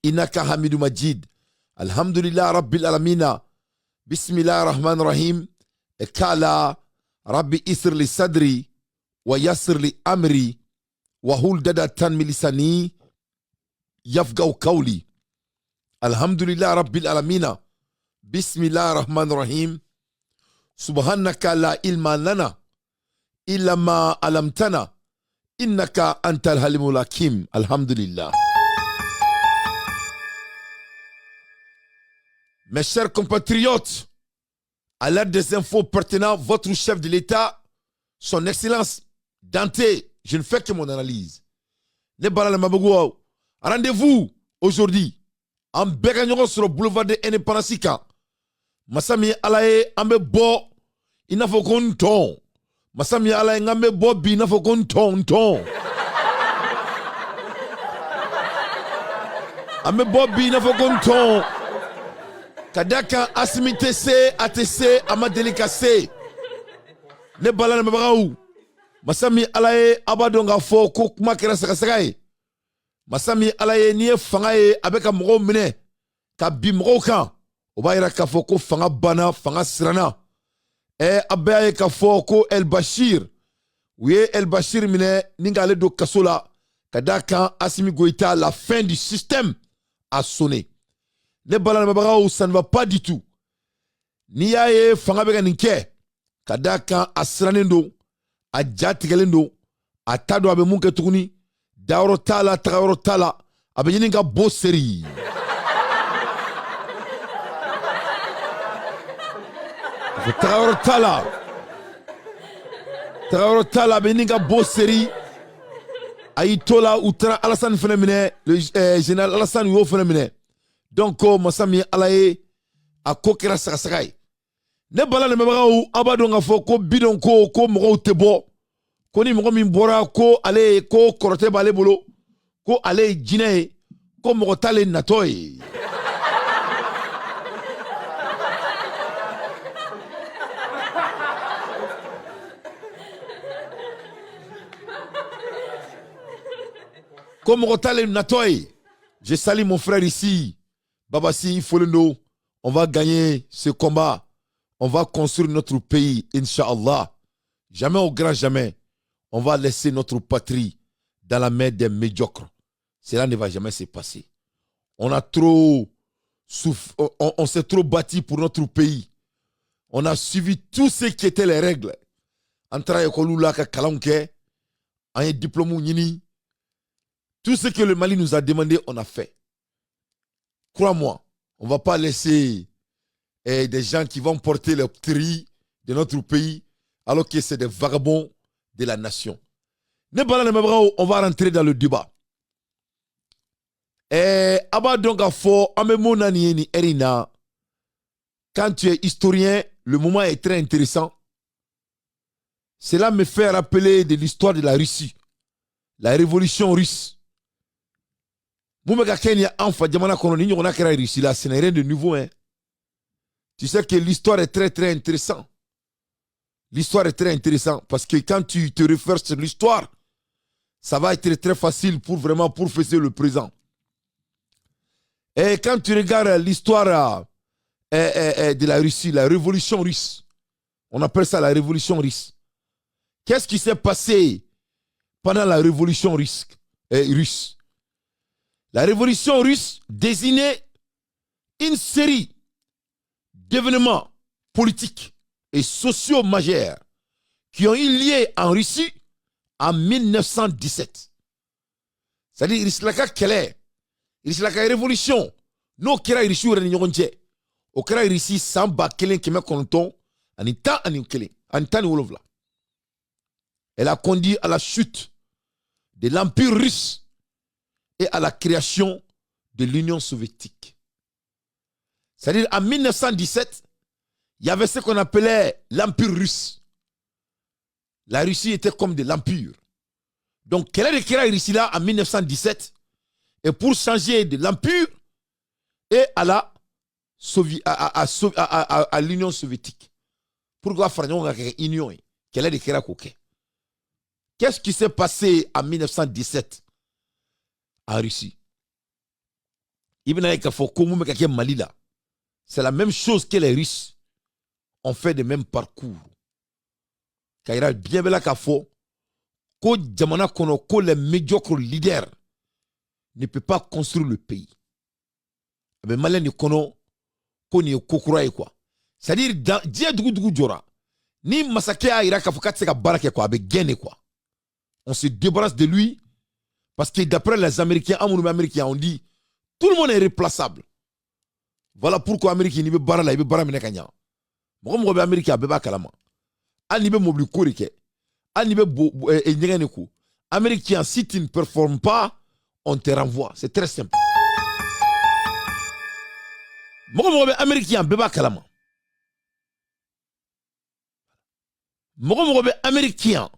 innaka hamidu majid. Alhamdulillah rabbil alamina. Bismillah rahman rahim. Kala rabbi isr li sadri wa yasr li amri wa hul dadatan milisani yafgaw qawli. Alhamdulillah rabbil alamina. Bismillah rahman rahim. Subhanaka la ilma lana illa ma alamtana innaka antal halimul hakim. Alhamdulillah. Mes chers compatriotes, à l'aide des infos pertinents, votre chef de l'État, son excellence Dante, je ne fais que mon analyse. Rendez-vous aujourd'hui en Bégagnon sur le boulevard de Indépendance. Masami alaye ambe bo inafo konton. Masami alaye ngambe bo bi inafo konton ton. Ambe bo bi inafo konton. Kadaka asimite se atese ama delikase. Ne balana mabagaou. Masami alaye abadonga fo ko kuma kera sakasakaye. Masami alaye niye fangaye abeka mgo mine ka bi mgo kan. Obayira kafo ko fanga bana fanga sirana. Abaye kafo ko El Bashir. Ouye El Bashir mine ningale do kasola. Kadaka Assimi Goïta, la fin du système a sonné. Ne balana mabagaou, ça ne va pas du tout. Niyaye fanga bega ninke. Kadaka asranendo. A jatigalendo. A tado abe munke tukuni. Daoro tala, traoro tala. Abe yininga bo seri. Traoro tala abe yininga bo seri. Aïtola outra Alassane Fenemine. Le général Alassane Ouo Fenemine. Donc, Masami Alaye a kokera sakasakaye. Ne bala ne mebara ou abadonga fo ko bidon ko moko tebo. Ko ni moko mimbora ko ale ko korote bale bolo. Ko ale jine ko moko tale natoy. Ko moko tale natoy. Je salue mon frère ici. Babassi Folendo, on va gagner ce combat. On va construire notre pays, Inch'Allah. Jamais au grand jamais, on va laisser notre patrie dans la main des médiocres. Cela ne va jamais se passer. On s'est trop bâti pour notre pays. On a suivi tout ce qui étaient les règles. Entra Kolula Kalanke, un diplôme Nini. Tout ce que le Mali nous a demandé, on a fait. Crois-moi, on ne va pas laisser des gens qui vont porter le tri de notre pays alors que c'est des vagabonds de la nation. On va rentrer dans le débat. Quand tu es historien, le moment est très intéressant. Cela me fait rappeler de l'histoire de la Russie, la révolution russe. Ce n'est rien de nouveau. Hein. Tu sais que l'histoire est très très intéressante. L'histoire est très intéressante parce que quand tu te réfères sur l'histoire, ça va être très facile pour vraiment faire le présent. Et quand tu regardes l'histoire de la Russie, la révolution russe, on appelle ça la révolution russe. Qu'est-ce qui s'est passé pendant la révolution russe? La révolution russe désignait une série d'événements politiques et sociaux majeurs qui ont eu lieu en Russie en 1917. C'est-à-dire, il y a une révolution. Nous, qui avons réussi à nous faire, au Kera Russie, Samba, Kelen, Keme, Konton, Anita, Anikele, Anita, Niwolovla. Elle a conduit à la chute de l'Empire russe et à la création de l'Union soviétique. C'est-à-dire, en 1917, il y avait ce qu'on appelait l'Empire russe. La Russie était comme de l'Empire. Donc, quelle est la Russie là en 1917? Et pour changer de l'Empire et à la à l'Union soviétique. Pourquoi faire une union? Quelle est la Qu'est-ce qui s'est passé en 1917 en Russie? Mali là. C'est la même chose que les Russes ont fait le même parcours. Kaira bien bela kafo ko jamana kono ko les médiocres leaders ne peut pas construire le pays. Mais malin ni kono ko ni kokura quoi. C'est-à-dire dia dugu jora ni masake a ira kafo katse ka barake quoi avec gagné quoi. On se débarrasse de lui parce que d'après les Américains, on dit tout le monde est irréplaçable. Voilà pourquoi les Américains ne veulent pas la bara menekanya. Mo be Américain be ba kalama. Ani be mobli korike. Ani be nyengane ko. Américain si tu ne performes pas, on te renvoie. C'est très simple. Mo be Américain be ba kalama. Mo be Américain